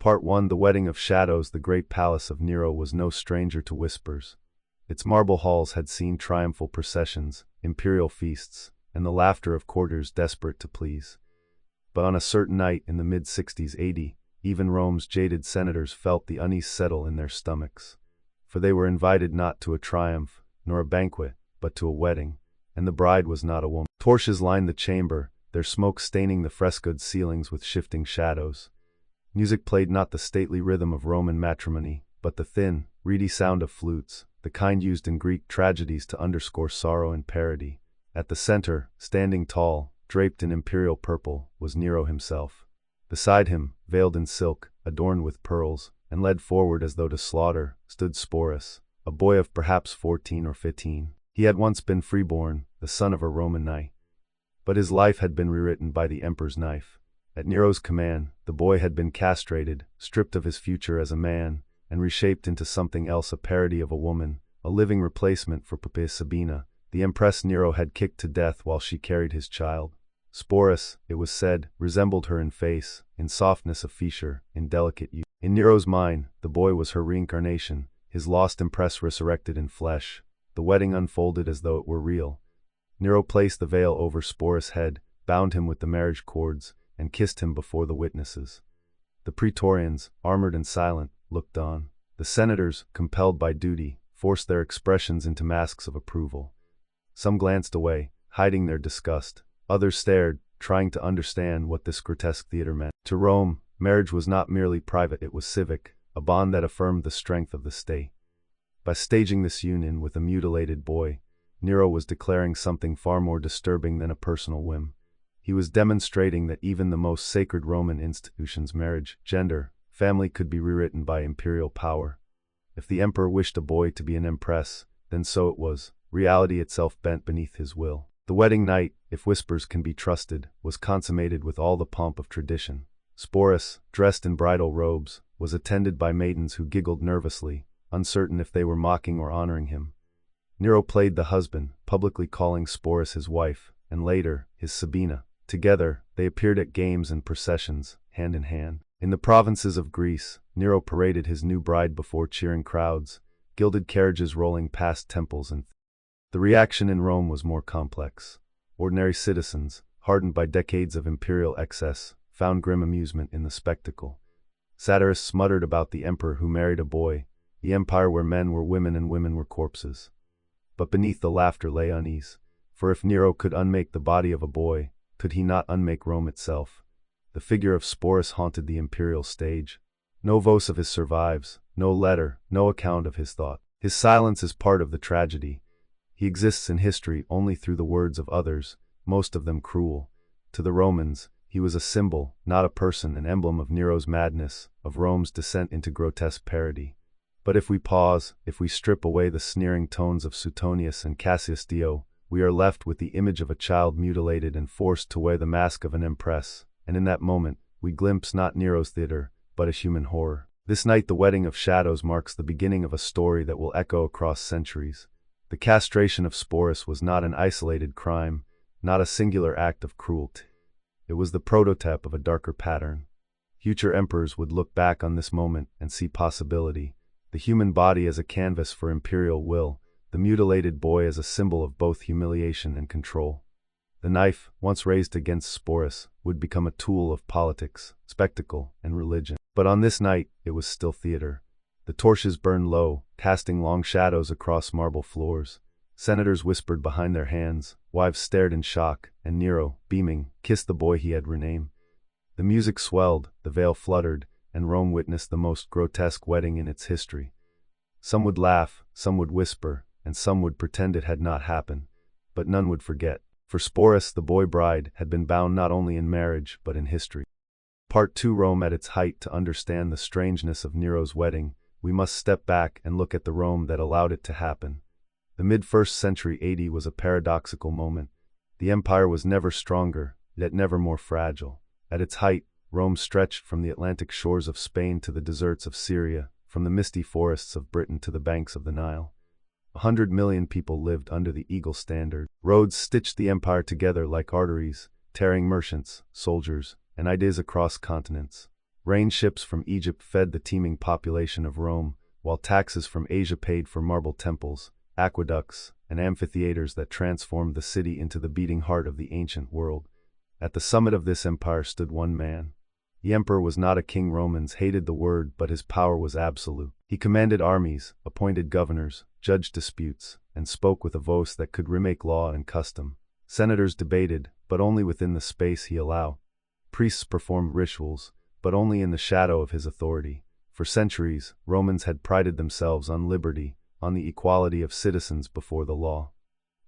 Part 1. The Wedding of Shadows. The great palace of Nero was no stranger to whispers. Its marble halls had seen triumphal processions, imperial feasts, and the laughter of courtiers desperate to please. But on a certain night in the mid-60s AD, even Rome's jaded senators felt the unease settle in their stomachs. For they were invited not to a triumph, nor a banquet, but to a wedding, and the bride was not a woman. Torches lined the chamber, their smoke staining the frescoed ceilings with shifting shadows. Music played not the stately rhythm of Roman matrimony, but the thin, reedy sound of flutes, the kind used in Greek tragedies to underscore sorrow and parody. At the center, standing tall, draped in imperial purple, was Nero himself. Beside him, veiled in silk, adorned with pearls, and led forward as though to slaughter, stood Sporus, a boy of perhaps 14 or 15. He had once been freeborn, the son of a Roman knight. But his life had been rewritten by the emperor's knife. At Nero's command, the boy had been castrated, stripped of his future as a man, and reshaped into something else, a parody of a woman, a living replacement for Poppaea Sabina, the empress Nero had kicked to death while she carried his child. Sporus, it was said, resembled her in face, in softness of feature, in delicate youth. In Nero's mind, the boy was her reincarnation, his lost empress resurrected in flesh. The wedding unfolded as though it were real. Nero placed the veil over Sporus' head, bound him with the marriage cords, and kissed him before the witnesses. The praetorians, armored and silent, looked on. The senators, compelled by duty, forced their expressions into masks of approval. Some glanced away, hiding their disgust. Others stared, trying to understand what this grotesque theater meant. To Rome, marriage was not merely private, it was civic, a bond that affirmed the strength of the state. By staging this union with a mutilated boy, Nero was declaring something far more disturbing than a personal whim. He was demonstrating that even the most sacred Roman institutions, marriage, gender, family, could be rewritten by imperial power. If the emperor wished a boy to be an empress, then so it was, reality itself bent beneath his will. The wedding night, if whispers can be trusted, was consummated with all the pomp of tradition. Sporus, dressed in bridal robes, was attended by maidens who giggled nervously, uncertain if they were mocking or honoring him. Nero played the husband, publicly calling Sporus his wife, and later, his Sabina. Together, they appeared at games and processions, hand in hand. In the provinces of Greece, Nero paraded his new bride before cheering crowds, gilded carriages rolling past temples and the reaction in Rome was more complex. Ordinary citizens, hardened by decades of imperial excess, found grim amusement in the spectacle. Satirists muttered about the emperor who married a boy, the empire where men were women and women were corpses. But beneath the laughter lay unease, for if Nero could unmake the body of a boy, could he not unmake Rome itself? The figure of Sporus haunted the imperial stage. No voice of his survives, no letter, no account of his thought. His silence is part of the tragedy. He exists in history only through the words of others, most of them cruel. To the Romans, he was a symbol, not a person, an emblem of Nero's madness, of Rome's descent into grotesque parody. But if we pause, if we strip away the sneering tones of Suetonius and Cassius Dio, we are left with the image of a child mutilated and forced to wear the mask of an empress, and in that moment, we glimpse not Nero's theater, but a human horror. This night, the Wedding of Shadows marks the beginning of a story that will echo across centuries. The castration of Sporus was not an isolated crime, not a singular act of cruelty. It was the prototype of a darker pattern. Future emperors would look back on this moment and see possibility, the human body as a canvas for imperial will, the mutilated boy as a symbol of both humiliation and control. The knife, once raised against Sporus, would become a tool of politics, spectacle, and religion. But on this night, it was still theater. The torches burned low, casting long shadows across marble floors. Senators whispered behind their hands, wives stared in shock, and Nero, beaming, kissed the boy he had renamed. The music swelled, the veil fluttered, and Rome witnessed the most grotesque wedding in its history. Some would laugh, some would whisper, and some would pretend it had not happened, but none would forget. For Sporus, the boy bride, had been bound not only in marriage but in history. Part 2. Rome at its height. To understand the strangeness of Nero's wedding, we must step back and look at the Rome that allowed it to happen. The mid-1st century AD was a paradoxical moment. The empire was never stronger, yet never more fragile. At its height, Rome stretched from the Atlantic shores of Spain to the deserts of Syria, from the misty forests of Britain to the banks of the Nile. 100 million people lived under the eagle standard. Roads stitched the empire together like arteries, tearing merchants, soldiers, and ideas across continents. Rain ships from Egypt fed the teeming population of Rome, while taxes from Asia paid for marble temples, aqueducts, and amphitheaters that transformed the city into the beating heart of the ancient world. At the summit of this empire stood one man. The emperor was not a king. Romans hated the word, but his power was absolute. He commanded armies, appointed governors, judged disputes, and spoke with a voice that could remake law and custom. Senators debated, but only within the space he allowed. Priests performed rituals, but only in the shadow of his authority. For centuries, Romans had prided themselves on liberty, on the equality of citizens before the law.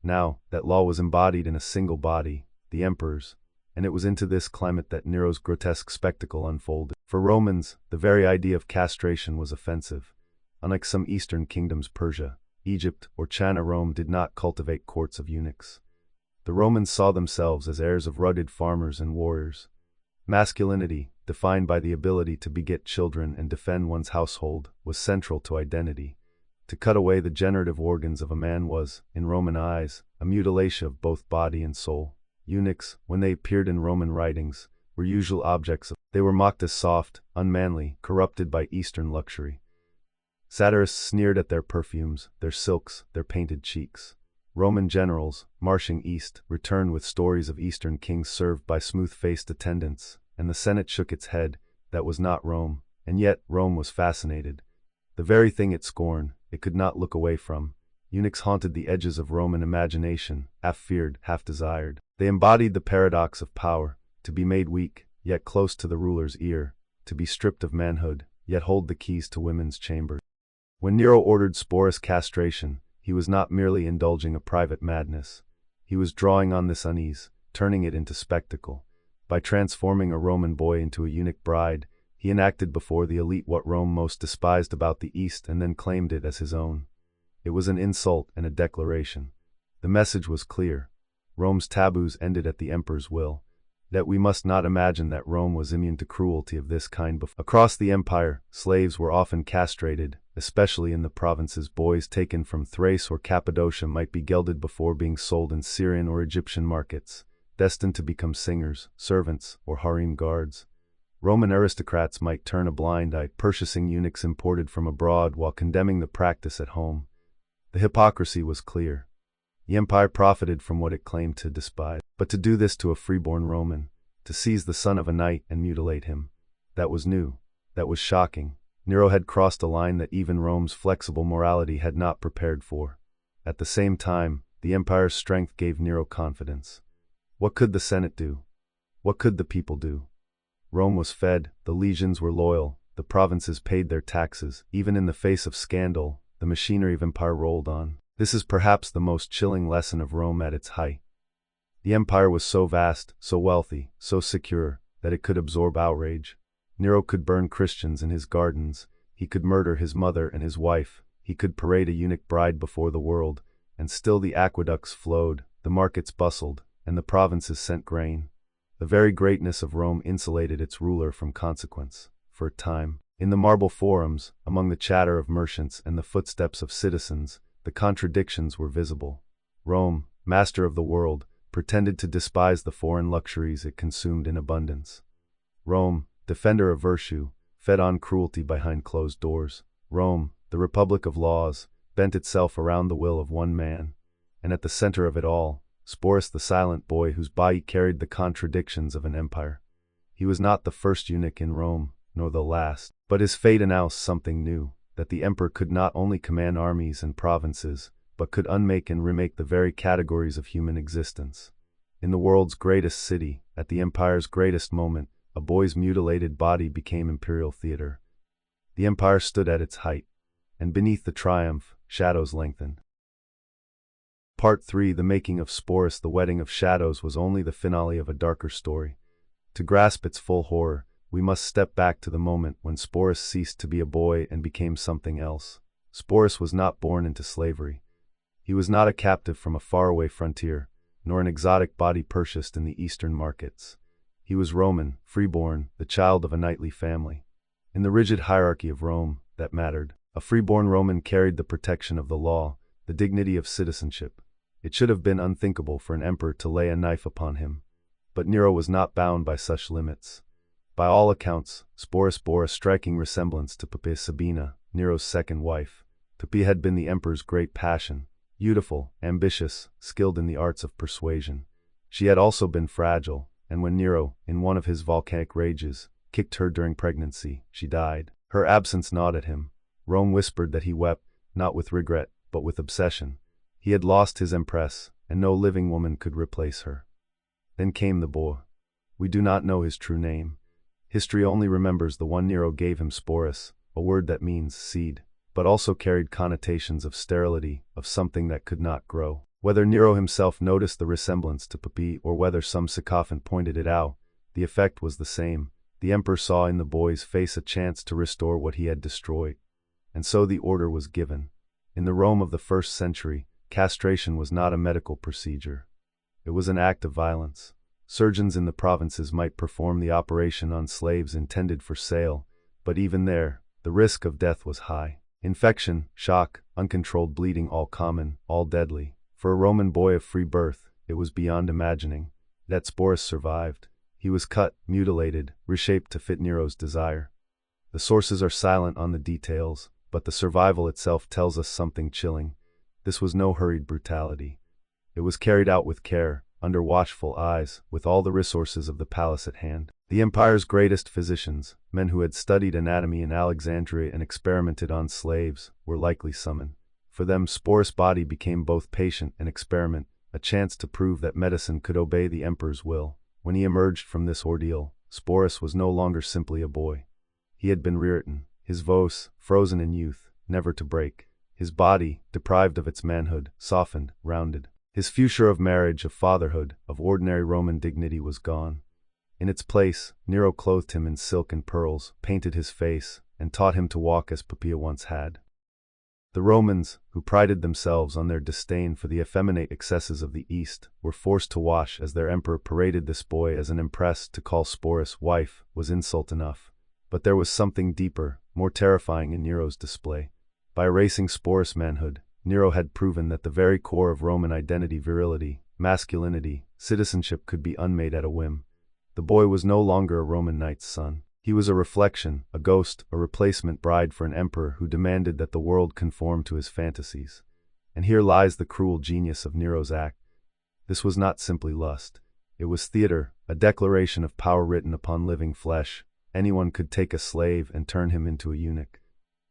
Now, that law was embodied in a single body, the emperor's, and it was into this climate that Nero's grotesque spectacle unfolded. For Romans, the very idea of castration was offensive. Unlike some Eastern kingdoms, Persia, Egypt, or China, Rome did not cultivate courts of eunuchs. The Romans saw themselves as heirs of rugged farmers and warriors. Masculinity, defined by the ability to beget children and defend one's household, was central to identity. To cut away the generative organs of a man was, in Roman eyes, a mutilation of both body and soul. Eunuchs, when they appeared in Roman writings, were usual objects. They were mocked as soft, unmanly, corrupted by Eastern luxury. Satirists sneered at their perfumes, their silks, their painted cheeks. Roman generals, marching east, returned with stories of Eastern kings served by smooth-faced attendants, and the Senate shook its head. That was not Rome, and yet Rome was fascinated. The very thing it scorned, it could not look away from. Eunuchs haunted the edges of Roman imagination, half feared, half desired. They embodied the paradox of power, to be made weak, yet close to the ruler's ear, to be stripped of manhood, yet hold the keys to women's chambers. When Nero ordered Sporus' castration, he was not merely indulging a private madness. He was drawing on this unease, turning it into spectacle. By transforming a Roman boy into a eunuch bride, he enacted before the elite what Rome most despised about the East and then claimed it as his own. It was an insult and a declaration. The message was clear. Rome's taboos ended at the emperor's will. That we must not imagine that Rome was immune to cruelty of this kind before. Across the empire, slaves were often castrated, especially in the provinces. Boys taken from Thrace or Cappadocia might be gelded before being sold in Syrian or Egyptian markets, destined to become singers, servants, or harem guards. Roman aristocrats might turn a blind eye, purchasing eunuchs imported from abroad while condemning the practice at home. The hypocrisy was clear. The empire profited from what it claimed to despise. But to do this to a freeborn Roman, to seize the son of a knight and mutilate him, that was new, that was shocking. Nero had crossed a line that even Rome's flexible morality had not prepared for. At the same time, the empire's strength gave Nero confidence. What could the Senate do? What could the people do? Rome was fed, the legions were loyal, the provinces paid their taxes. Even in the face of scandal, the machinery of empire rolled on. This is perhaps the most chilling lesson of Rome at its height. The empire was so vast, so wealthy, so secure, that it could absorb outrage. Nero could burn Christians in his gardens, he could murder his mother and his wife, he could parade a eunuch bride before the world, and still the aqueducts flowed, the markets bustled, and the provinces sent grain. The very greatness of Rome insulated its ruler from consequence, for a time. In the marble forums, among the chatter of merchants and the footsteps of citizens, the contradictions were visible. Rome, master of the world, pretended to despise the foreign luxuries it consumed in abundance. Rome, defender of virtue, fed on cruelty behind closed doors. Rome, the republic of laws, bent itself around the will of one man. And at the center of it all, Sporus, the silent boy whose body carried the contradictions of an empire. He was not the first eunuch in Rome, nor the last, but his fate announced something new, that the emperor could not only command armies and provinces, but could unmake and remake the very categories of human existence. In the world's greatest city, at the empire's greatest moment, a boy's mutilated body became imperial theater. The empire stood at its height, and beneath the triumph, shadows lengthened. Part 3: The making of Sporus. The wedding of shadows was only the finale of a darker story. To grasp its full horror, we must step back to the moment when Sporus ceased to be a boy and became something else. Sporus was not born into slavery. He was not a captive from a faraway frontier, nor an exotic body purchased in the eastern markets. He was Roman, freeborn, the child of a knightly family. In the rigid hierarchy of Rome, that mattered. A freeborn Roman carried the protection of the law, the dignity of citizenship. It should have been unthinkable for an emperor to lay a knife upon him. But Nero was not bound by such limits. By all accounts, Sporus bore a striking resemblance to Poppaea Sabina, Nero's second wife. Poppaea had been the emperor's great passion, beautiful, ambitious, skilled in the arts of persuasion. She had also been fragile, and when Nero, in one of his volcanic rages, kicked her during pregnancy, she died. Her absence gnawed at him. Rome whispered that he wept, not with regret, but with obsession. He had lost his empress, and no living woman could replace her. Then came the boy. We do not know his true name. History only remembers the one Nero gave him, Sporus, a word that means seed, but also carried connotations of sterility, of something that could not grow. Whether Nero himself noticed the resemblance to Poppaea or whether some sycophant pointed it out, the effect was the same. The emperor saw in the boy's face a chance to restore what he had destroyed. And so the order was given. In the Rome of the 1st century, castration was not a medical procedure. It was an act of violence. Surgeons in the provinces might perform the operation on slaves intended for sale, but even there, the risk of death was high. Infection, shock, uncontrolled bleeding, all common, all deadly. For a Roman boy of free birth, it was beyond imagining. Yet Sporus survived. He was cut, mutilated, reshaped to fit Nero's desire. The sources are silent on the details, but the survival itself tells us something chilling. This was no hurried brutality. It was carried out with care, under watchful eyes, with all the resources of the palace at hand. The empire's greatest physicians, men who had studied anatomy in Alexandria and experimented on slaves, were likely summoned. For them, Sporus' body became both patient and experiment, a chance to prove that medicine could obey the emperor's will. When he emerged from this ordeal, Sporus was no longer simply a boy. He had been rewritten, his voice, frozen in youth, never to break. His body, deprived of its manhood, softened, rounded. His future of marriage, of fatherhood, of ordinary Roman dignity was gone. In its place, Nero clothed him in silk and pearls, painted his face, and taught him to walk as Poppaea once had. The Romans, who prided themselves on their disdain for the effeminate excesses of the East, were forced to wash as their emperor paraded this boy as an empress. To call Sporus wife was insult enough. But there was something deeper, more terrifying in Nero's display. By erasing Sporus' manhood, Nero had proven that the very core of Roman identity, virility, masculinity, citizenship, could be unmade at a whim. The boy was no longer a Roman knight's son. He was a reflection, a ghost, a replacement bride for an emperor who demanded that the world conform to his fantasies. And here lies the cruel genius of Nero's act. This was not simply lust. It was theater, a declaration of power written upon living flesh. Anyone could take a slave and turn him into a eunuch.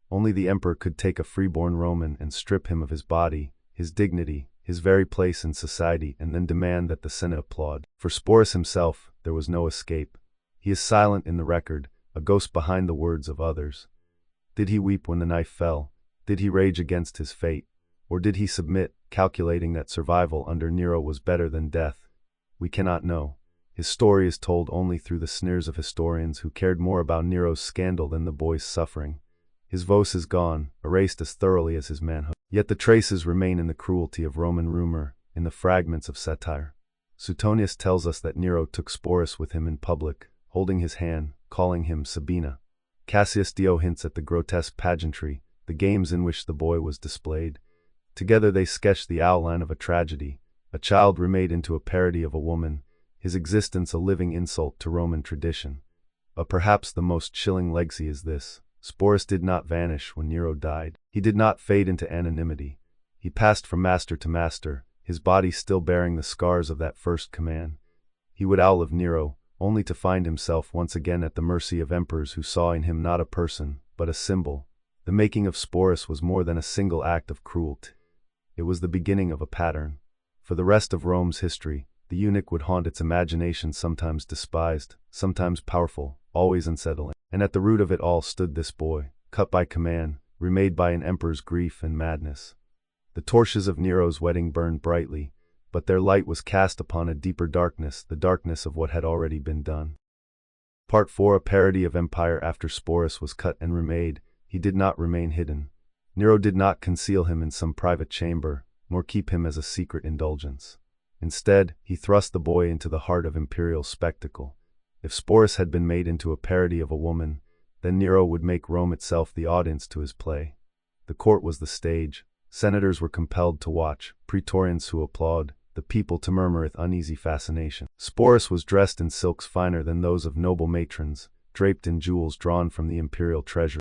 Only the emperor could take a freeborn Roman and strip him of his body, his dignity, his very place in society, and then demand that the Senate applaud. For Sporus himself, there was no escape. He is silent in the record, a ghost behind the words of others. Did he weep when the knife fell? Did he rage against his fate? Or did he submit, calculating that survival under Nero was better than death? We cannot know. His story is told only through the sneers of historians who cared more about Nero's scandal than the boy's suffering. His voice is gone, erased as thoroughly as his manhood. Yet the traces remain in the cruelty of Roman rumor, in the fragments of satire. Suetonius tells us that Nero took Sporus with him in public, holding his hand, calling him Sabina. Cassius Dio hints at the grotesque pageantry, the games in which the boy was displayed. Together they sketch the outline of a tragedy, a child remade into a parody of a woman, his existence a living insult to Roman tradition. But perhaps the most chilling legacy is this: Sporus did not vanish when Nero died. He did not fade into anonymity. He passed from master to master, his body still bearing the scars of that first command. He would outlive Nero, only to find himself once again at the mercy of emperors who saw in him not a person, but a symbol. The making of Sporus was more than a single act of cruelty. It was the beginning of a pattern. For the rest of Rome's history, the eunuch would haunt its imagination, sometimes despised, sometimes powerful, always unsettling. And at the root of it all stood this boy, cut by command, remade by an emperor's grief and madness. The torches of Nero's wedding burned brightly, but their light was cast upon a deeper darkness, the darkness of what had already been done. Part 4: A parody of empire. After Sporus was cut and remade, he did not remain hidden. Nero did not conceal him in some private chamber, nor keep him as a secret indulgence. Instead, he thrust the boy into the heart of imperial spectacle. If Sporus had been made into a parody of a woman, then Nero would make Rome itself the audience to his play. The court was the stage. Senators were compelled to watch, praetorians who applaud, the people to murmur with uneasy fascination. Sporus was dressed in silks finer than those of noble matrons, draped in jewels drawn from the imperial treasury.